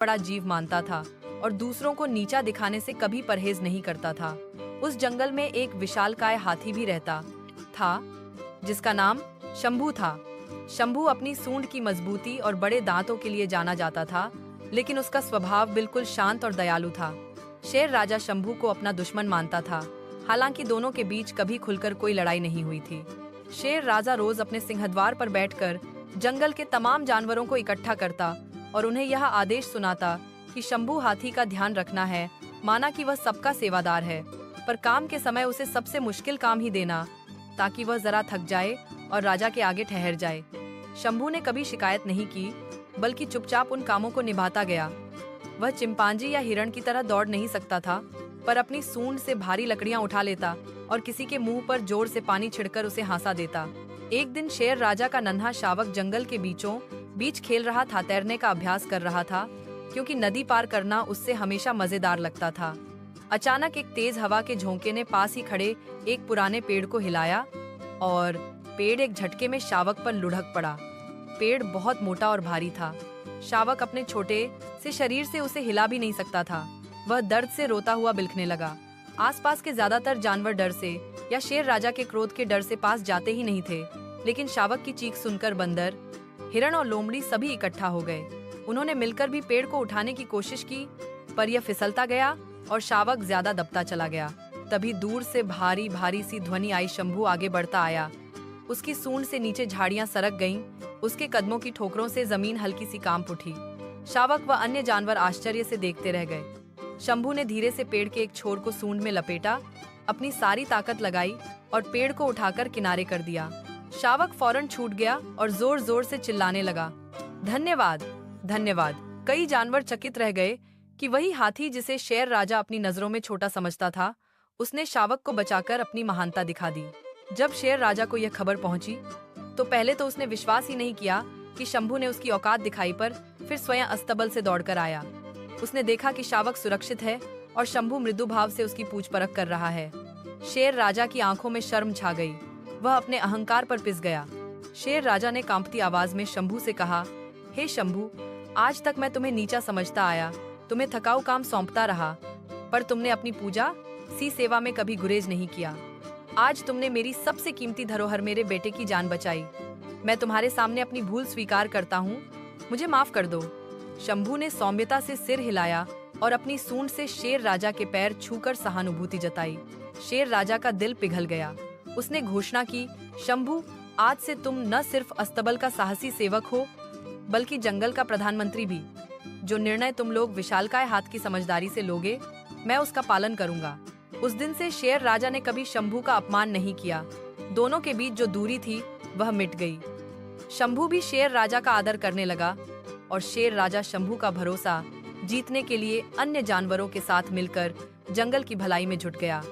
बड़ा जीव मानता था और दूसरों को नीचा दिखाने से कभी परहेज नहीं करता था। उस जंगल में एक विशालकाय हाथी भी रहता था जिसका नाम शंभू था। शंभू अपनी सूंड की मजबूती और बड़े दांतों के लिए जाना जाता था, लेकिन उसका स्वभाव बिल्कुल शांत और दयालु था। शेर राजा शंभू को अपना दुश्मन मानता था, हालांकि दोनों के बीच कभी खुलकर कोई लड़ाई नहीं हुई थी। शेर राजा रोज अपने सिंहद्वार पर बैठकर जंगल के तमाम जानवरों को इकट्ठा करता और उन्हें यह आदेश सुनाता कि शंभू हाथी का ध्यान रखना है, माना कि वह सबका सेवादार है, पर काम के समय उसे सबसे मुश्किल काम ही देना, ताकि वह जरा थक जाए और राजा के आगे ठहर जाए। शंभू ने कभी शिकायत नहीं की, बल्कि चुपचाप उन कामों को निभाता गया। वह चिंपांजी या हिरण की तरह दौड़ नहीं सकता था, पर अपनी सूंड से भारी लकड़ियां उठा लेता और किसी के मुंह पर जोर से पानी छिड़कर उसे हंसा देता। एक दिन शेर राजा का नन्हा शावक जंगल के बीचों बीच खेल रहा था, तैरने का अभ्यास कर रहा था, क्योंकि नदी पार करना उससे हमेशा मजेदार लगता था। अचानक एक तेज हवा के झोंके ने पास ही खड़े एक पुराने पेड़ को हिलाया और पेड़ एक झटके में शावक पर लुढ़क पड़ा। पेड़ बहुत मोटा और भारी था। शावक अपने छोटे से शरीर से उसे हिला भी नहीं सकता था। वह दर्द से रोता हुआ बिलखने लगा। आसपास के ज्यादातर जानवर डर से या शेर राजा के क्रोध के डर से पास जाते ही नहीं थे, लेकिन शावक की चीख सुनकर बंदर, हिरण और लोमड़ी सभी इकट्ठा हो गए। उन्होंने मिलकर भी पेड़ को उठाने की कोशिश की, पर यह फिसलता गया और शावक ज्यादा दबता चला गया। तभी दूर से भारी भारी सी ध्वनि आई। शंभू आगे बढ़ता आया। उसकी सूंड से नीचे झाड़ियां सरक गईं। उसके कदमों की ठोकरों से जमीन हल्की सी कांप उठी। शावक व अन्य जानवर आश्चर्य से देखते रह गए। शंभू ने धीरे से पेड़ के एक छोर को सूंड में लपेटा, अपनी सारी ताकत लगाई और पेड़ को उठाकर किनारे कर दिया। शावक फौरन छूट गया और जोर जोर से चिल्लाने लगा, धन्यवाद, धन्यवाद। कई जानवर चकित रह गए कि वही हाथी जिसे शेर राजा अपनी नजरों में छोटा समझता था, उसने शावक को बचाकर अपनी महानता दिखा दी। जब शेर राजा को यह खबर पहुंची, तो पहले तो उसने विश्वास ही नहीं किया कि शंभू ने उसकी औकात दिखाई, पर फिर स्वयं अस्तबल से दौड़कर आया। उसने देखा कि शावक सुरक्षित है और शंभू मृदु भाव से उसकी पूछ परख कर रहा है। शेर राजा की आंखों में शर्म छा गई। वह अपने अहंकार पर पिस गया। शेर राजा ने कांपती आवाज में शंभू से कहा, हे शंभू, आज तक मैं तुम्हें नीचा समझता आया, तुम्हें थकाऊ काम सौंपता रहा, पर तुमने अपनी पूजा सी सेवा में कभी गुरेज नहीं किया। आज तुमने मेरी सबसे कीमती धरोहर, मेरे बेटे की जान बचाई। मैं तुम्हारे सामने अपनी भूल स्वीकार करता हूँ, मुझे माफ कर दो। शंभू ने सौम्यता से सिर हिलाया और अपनी सूंड से शेर राजा के पैर छूकर सहानुभूति जताई। शेर राजा का दिल पिघल गया। उसने घोषणा की, शंभू, आज से तुम न सिर्फ अस्तबल का साहसी सेवक हो, बल्कि जंगल का प्रधानमंत्री भी। जो निर्णय तुम लोग विशालकाय हाथ की समझदारी से लोगे, मैं उसका पालन करूंगा। उस दिन से शेर राजा ने कभी शंभू का अपमान नहीं किया। दोनों के बीच जो दूरी थी वह मिट गई। शंभू भी शेर राजा का आदर करने लगा और शेर राजा शंभू का भरोसा जीतने के लिए अन्य जानवरों के साथ मिलकर जंगल की भलाई में जुट गया।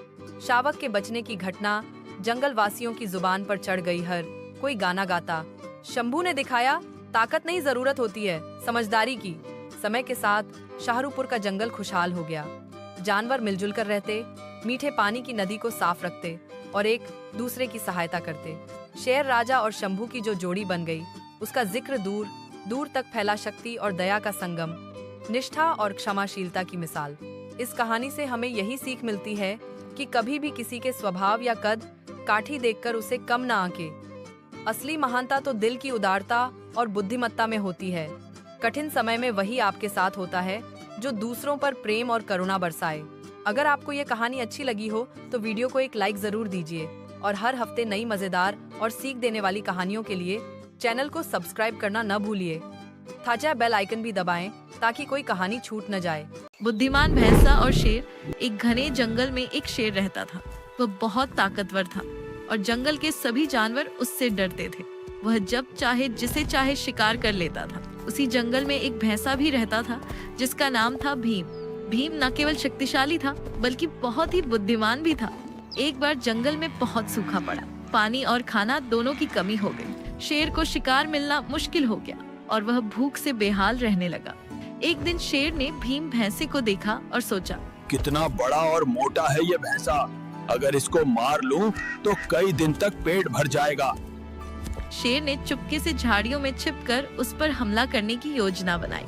शावक के बचने की घटना जंगल वासियों की जुबान पर चढ़ गई। हर कोई गाना गाता, शंभू ने दिखाया, ताकत नहीं जरूरत होती है, समझदारी की। समय के साथ शाहरुपुर का जंगल खुशहाल हो गया। जानवर मिलजुल कर रहते, मीठे पानी की नदी को साफ रखते और एक दूसरे की सहायता करते। शेर राजा और शंभू की जो जोड़ी बन गई, उसका जिक्र दूर दूर तक फैला। शक्ति और दया का संगम, निष्ठा और क्षमाशीलता की मिसाल। इस कहानी से हमें यही सीख मिलती है कि कभी भी किसी के स्वभाव या कद काठी देखकर उसे कम ना आंके। असली महानता तो दिल की उदारता और बुद्धिमत्ता में होती है। कठिन समय में वही आपके साथ होता है जो दूसरों पर प्रेम और करुणा बरसाए। अगर आपको ये कहानी अच्छी लगी हो तो वीडियो को एक लाइक जरूर दीजिए और हर हफ्ते नई मजेदार और सीख देने वाली कहानियों के लिए चैनल को सब्सक्राइब करना न भूलिए। ताजा बेल आइकन भी दबाएं ताकि कोई कहानी छूट न जाए। बुद्धिमान भैंसा और शेर। एक घने जंगल में एक शेर रहता था। वह बहुत ताकतवर था और जंगल के सभी जानवर उससे डरते थे। वह जब चाहे जिसे चाहे शिकार कर लेता था। उसी जंगल में एक भैंसा भी रहता था जिसका नाम था भीम। भीम न केवल शक्तिशाली था बल्कि बहुत ही बुद्धिमान भी था। एक बार जंगल में बहुत सूखा पड़ा। पानी और खाना दोनों की कमी हो गई। शेर को शिकार मिलना मुश्किल हो गया और वह भूख से बेहाल रहने लगा। एक दिन शेर ने भीम भैंसे को देखा और सोचा, कितना बड़ा और मोटा है ये भैंसा, अगर इसको मार लूं तो कई दिन तक पेट भर जाएगा। शेर ने चुपके से झाड़ियों में छिपकर उस पर हमला करने की योजना बनाई।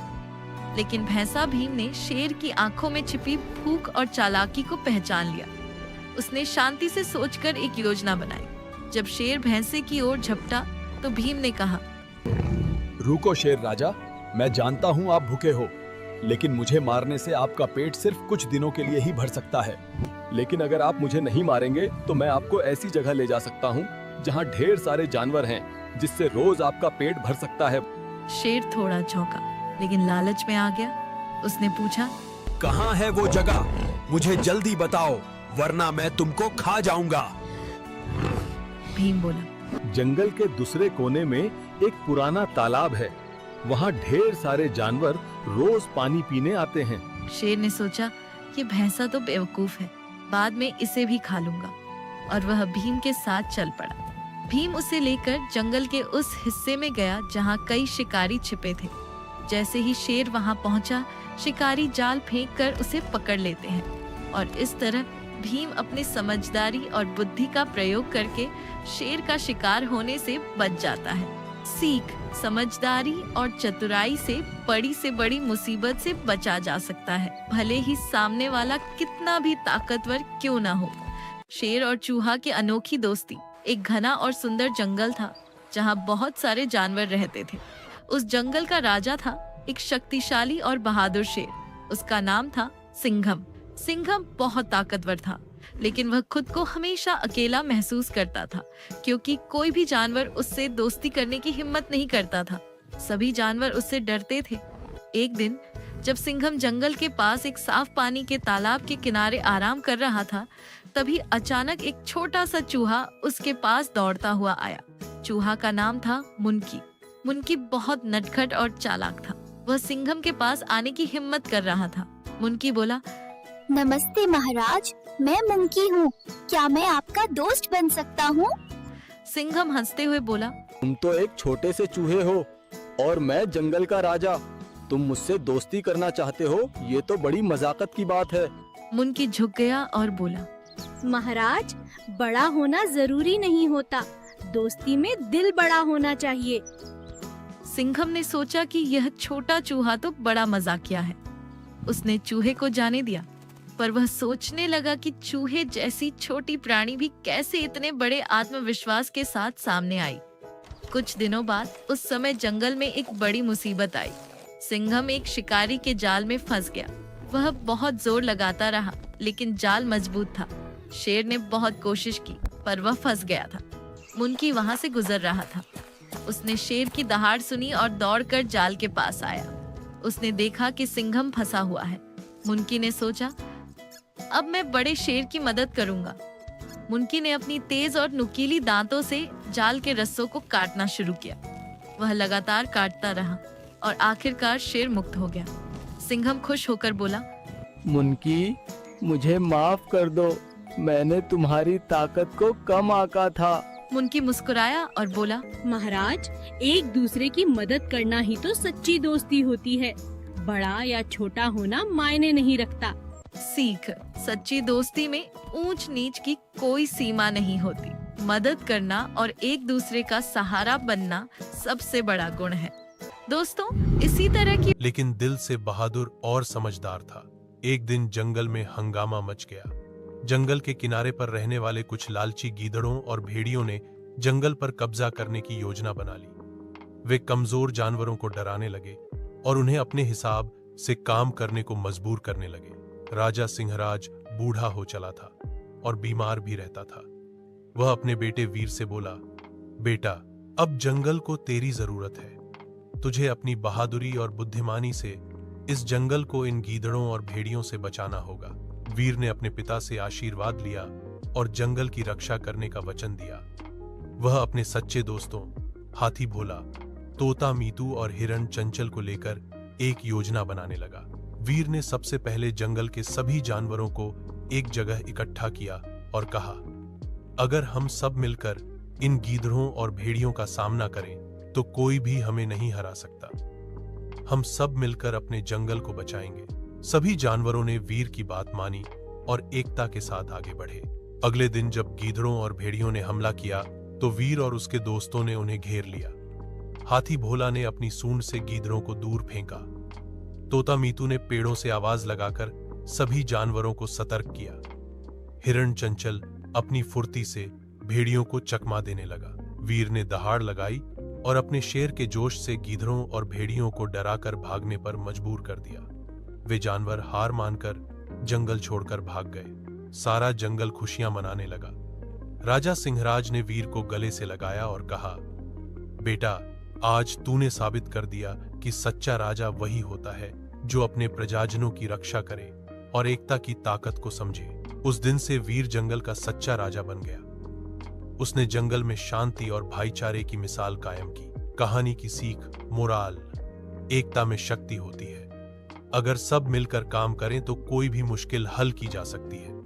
लेकिन भैंसा भीम ने शेर की आंखों में छिपी भूख और चालाकी को पहचान लिया। उसने शांति से सोचकर एक योजना बनाई। जब शेर भैंसे की ओर झपटा तो भीम ने कहा, रुको शेर राजा, मैं जानता हूँ आप भूखे हो, लेकिन मुझे मारने से आपका पेट सिर्फ कुछ दिनों के लिए ही भर सकता है। लेकिन अगर आप मुझे नहीं मारेंगे तो मैं आपको ऐसी जगह ले जा सकता हूँ जहाँ ढेर सारे जानवर हैं, जिससे रोज आपका पेट भर सकता है। शेर थोड़ा चौंका, लेकिन लालच में आ गया। उसने पूछा, कहाँ है वो जगह? मुझे जल्दी बताओ, वरना मैं तुमको खा जाऊंगा। भीम बोला, जंगल के दूसरे कोने में एक पुराना तालाब है। वहाँ ढेर सारे जानवर रोज पानी पीने आते हैं। शेर ने सोचा, ये भैंसा तो बेवकूफ है, बाद में इसे भी खा लूंगा, और वह भीम के साथ चल पड़ा। भीम उसे लेकर जंगल के उस हिस्से में गया जहाँ कई शिकारी छिपे थे। जैसे ही शेर वहाँ पहुँचा, शिकारी जाल फेंक कर उसे पकड़ लेते हैं, और इस तरह भीम अपनी समझदारी और बुद्धि का प्रयोग करके शेर का शिकार होने से बच जाता है। सीख, समझदारी और चतुराई से बड़ी मुसीबत से बचा जा सकता है, भले ही सामने वाला कितना भी ताकतवर क्यों ना हो। शेर और चूहा की अनोखी दोस्ती। एक घना और सुंदर जंगल था जहाँ बहुत सारे जानवर रहते थे। उस जंगल का राजा था एक शक्तिशाली और बहादुर शेर। उसका नाम था सिंघम। सिंघम बहुत ताकतवर था, लेकिन वह खुद को हमेशा अकेला महसूस करता था, क्योंकि कोई भी जानवर उससे दोस्ती करने की हिम्मत नहीं करता था। सभी जानवर उससे डरते थे। एक दिन जब सिंघम जंगल के पास एक साफ पानी के तालाब के किनारे आराम कर रहा था, तभी अचानक एक छोटा सा चूहा उसके पास दौड़ता हुआ आया। चूहा का नाम था मुनकी। मुनकी बहुत नटखट और चालाक था। वह सिंघम के पास आने की हिम्मत कर रहा था। मुनकी बोला, नमस्ते महाराज, मैं मुंकी हूँ। क्या मैं आपका दोस्त बन सकता हूँ? सिंघम हंसते हुए बोला, तुम तो एक छोटे से चूहे हो और मैं जंगल का राजा। तुम मुझसे दोस्ती करना चाहते हो? ये तो बड़ी मजाकत की बात है। मुनकी झुक गया और बोला, महाराज, बड़ा होना जरूरी नहीं होता, दोस्ती में दिल बड़ा होना चाहिए। सिंघम ने सोचा कि यह छोटा चूहा तो बड़ा मजाकिया है। उसने चूहे को जाने दिया, पर वह सोचने लगा कि चूहे जैसी छोटी प्राणी भी कैसे इतने बड़े आत्मविश्वास के साथ सामने आई। कुछ दिनों बाद उस समय जंगल में एक बड़ी मुसीबत आई। सिंघम एक शिकारी के जाल में फंस गया। वह बहुत जोर लगाता रहा, लेकिन जाल मजबूत था। शेर ने बहुत कोशिश की, पर वह फंस गया था। मुनकी वहां से गुजर रहा था। उसने शेर की दहाड़ सुनी और दौड़कर जाल के पास आया। उसने देखा कि सिंघम फंसा हुआ है। मुनकी ने सोचा, अब मैं बड़े शेर की मदद करूंगा। मुनकी ने अपनी तेज और नुकीली दांतों से जाल के रस्सों को काटना शुरू किया। वह लगातार काटता रहा और आखिरकार शेर मुक्त हो गया। सिंघम खुश होकर बोला, मुनकी, मुझे माफ कर दो, मैंने तुम्हारी ताकत को कम आंका था। मुनकी मुस्कुराया और बोला, महाराज, एक दूसरे की मदद करना ही तो सच्ची दोस्ती होती है। बड़ा या छोटा होना मायने नहीं रखता। सीख, सच्ची दोस्ती में ऊंच नीच की कोई सीमा नहीं होती। मदद करना और एक दूसरे का सहारा बनना सबसे बड़ा गुण है। दोस्तों, इसी तरह की लेकिन दिल से बहादुर और समझदार था। एक दिन जंगल में हंगामा मच गया। जंगल के किनारे पर रहने वाले कुछ लालची गीदड़ों और भेड़ियों ने जंगल पर कब्जा करने की योजना बना ली। वे कमजोर जानवरों को डराने लगे और उन्हें अपने हिसाब से काम करने को मजबूर करने लगे। राजा सिंहराज बूढ़ा हो चला था और बीमार भी रहता था। वह अपने बेटे वीर से बोला, बेटा, अब जंगल को तेरी जरूरत है। तुझे अपनी बहादुरी और बुद्धिमानी से इस जंगल को इन गीदड़ों और भेड़ियों से बचाना होगा। वीर ने अपने पिता से आशीर्वाद लिया और जंगल की रक्षा करने का वचन दिया। वह अपने सच्चे दोस्तों हाथी भोला, तोता मीतू और हिरण चंचल को लेकर एक योजना बनाने लगा। वीर ने सबसे पहले जंगल के सभी जानवरों को एक जगह इकट्ठा किया और कहा, अगर हम सब मिलकर इन गीदड़ों और भेड़ियों का सामना करें तो कोई भी हमें नहीं हरा सकता। हम सब मिलकर अपने जंगल को बचाएंगे। सभी जानवरों ने वीर की बात मानी और एकता के साथ आगे बढ़े। अगले दिन जब गीदड़ों और भेड़ियों ने हमला किया तो वीर और उसके दोस्तों ने उन्हें घेर लिया। हाथी भोला ने अपनी सूंड से गीदड़ों को दूर फेंका। तोता मीतू ने पेड़ों से आवाज लगाकर सभी जानवरों को सतर्क किया। हिरण चंचल अपनी फुर्ती से भेड़ियों को चकमा देने लगा। वीर ने दहाड़ लगाई और अपने शेर के जोश से गीदड़ों और भेड़ियों को डराकर भागने पर मजबूर कर दिया। वे जानवर हार मानकर जंगल छोड़कर भाग गए। सारा जंगल खुशियां मनाने लगा। राजा सिंहराज ने वीर को गले से लगाया और कहा, बेटा, आज तूने साबित कर दिया कि सच्चा राजा वही होता है जो अपने प्रजाजनों की रक्षा करे और एकता की ताकत को समझे। उस दिन से वीर जंगल का सच्चा राजा बन गया। उसने जंगल में शांति और भाईचारे की मिसाल कायम की। कहानी की सीख, मोराल, एकता में शक्ति होती है। अगर सब मिलकर काम करें तो कोई भी मुश्किल हल की जा सकती है।